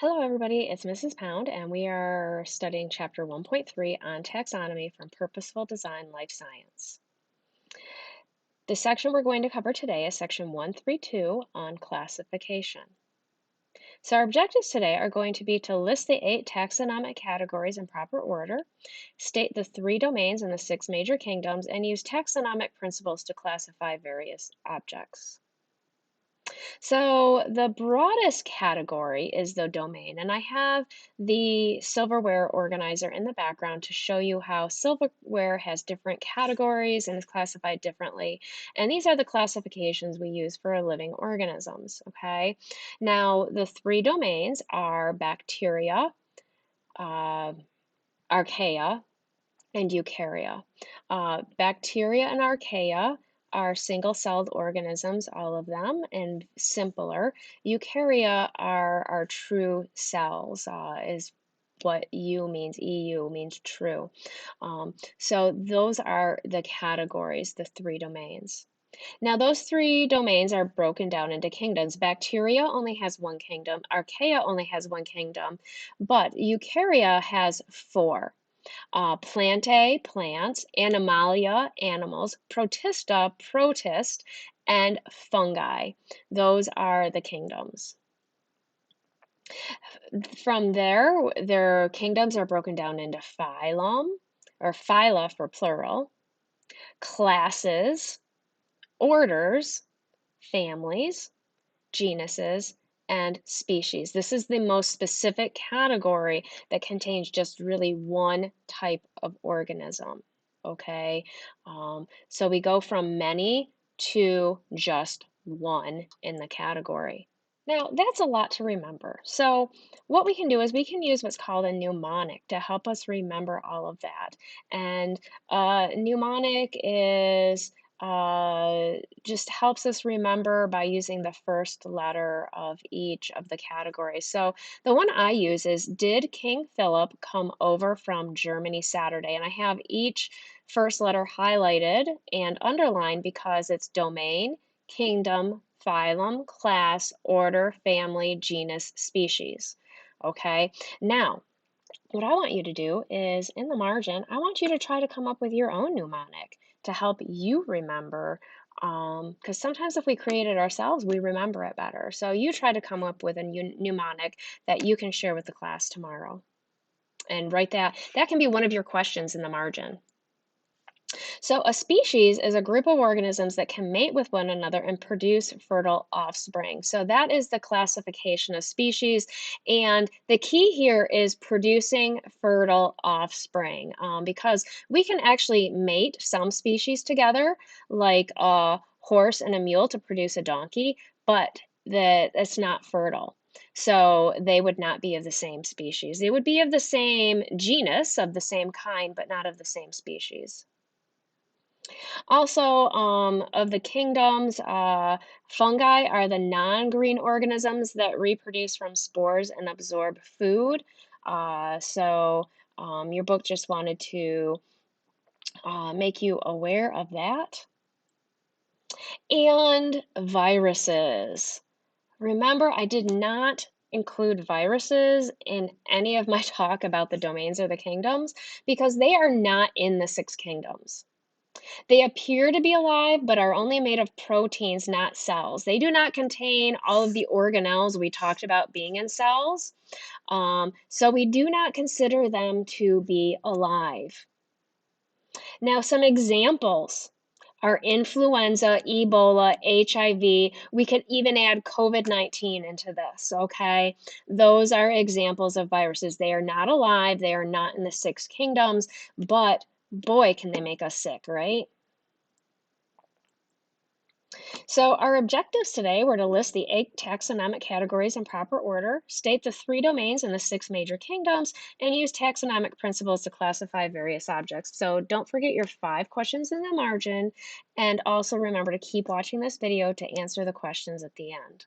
Hello, everybody. It's Mrs. Pound, and we are studying Chapter 1.3 on taxonomy from Purposeful Design Life Science. The section we're going to cover today is Section 132 on classification. So our objectives today are going to be to list the 8 taxonomic categories in proper order, state the 3 domains in the 6 major kingdoms, and use taxonomic principles to classify various objects. So the broadest category is the domain, and I have the silverware organizer in the background to show you how silverware has different categories and is classified differently. And these are the classifications we use for living organisms, okay? Now, the 3 domains are bacteria, uh, archaea, and eukarya. Bacteria and archaea are single-celled organisms, all of them, and simpler. Eukarya are true cells, is what U means. EU means true. So those are the categories, the 3 domains. Now, those 3 domains are broken down into kingdoms. Bacteria only has 1 kingdom, archaea only has 1 kingdom, but eukarya has 4. Plantae, plants, Animalia, animals, Protista, protist, and fungi. Those are the kingdoms. From there, their kingdoms are broken down into phylum, or phyla for plural, classes, orders, families, genuses, and species. This is the most specific category that contains just really one type of organism, okay? So we go from many to just one in the category. Now, that's a lot to remember. So what we can do is we can use what's called a mnemonic to help us remember all of that. And mnemonic is just helps us remember by using the first letter of each of the categories. So the one I use is, did King Philip come over from Germany Saturday? And I have each first letter highlighted and underlined because it's domain, kingdom, phylum, class, order, family, genus, species. Okay, now what I want you to do is in the margin, I want you to try to come up with your own mnemonic to help you remember. Because sometimes if we create it ourselves, we remember it better. So you try to come up with a mnemonic that you can share with the class tomorrow. And write that. That can be one of your questions in the margin. So a species is a group of organisms that can mate with one another and produce fertile offspring. So that is the classification of species. And the key here is producing fertile offspring because we can actually mate some species together, like a horse and a mule to produce a donkey, but it's not fertile. So they would not be of the same species. They would be of the same genus, of the same kind, but not of the same species. Also, of the kingdoms, fungi are the non-green organisms that reproduce from spores and absorb food. Your book just wanted to make you aware of that. And viruses. Remember, I did not include viruses in any of my talk about the domains or the kingdoms because they are not in the 6 kingdoms. They appear to be alive, but are only made of proteins, not cells. They do not contain all of the organelles we talked about being in cells. So we do not consider them to be alive. Now, some examples are influenza, Ebola, HIV. We could even add COVID-19 into this, okay? Those are examples of viruses. They are not alive, they are not in the 6 kingdoms, but boy, can they make us sick, right? So our objectives today were to list the 8 taxonomic categories in proper order, state the 3 domains in the 6 major kingdoms, and use taxonomic principles to classify various objects. So don't forget your 5 questions in the margin, and also remember to keep watching this video to answer the questions at the end.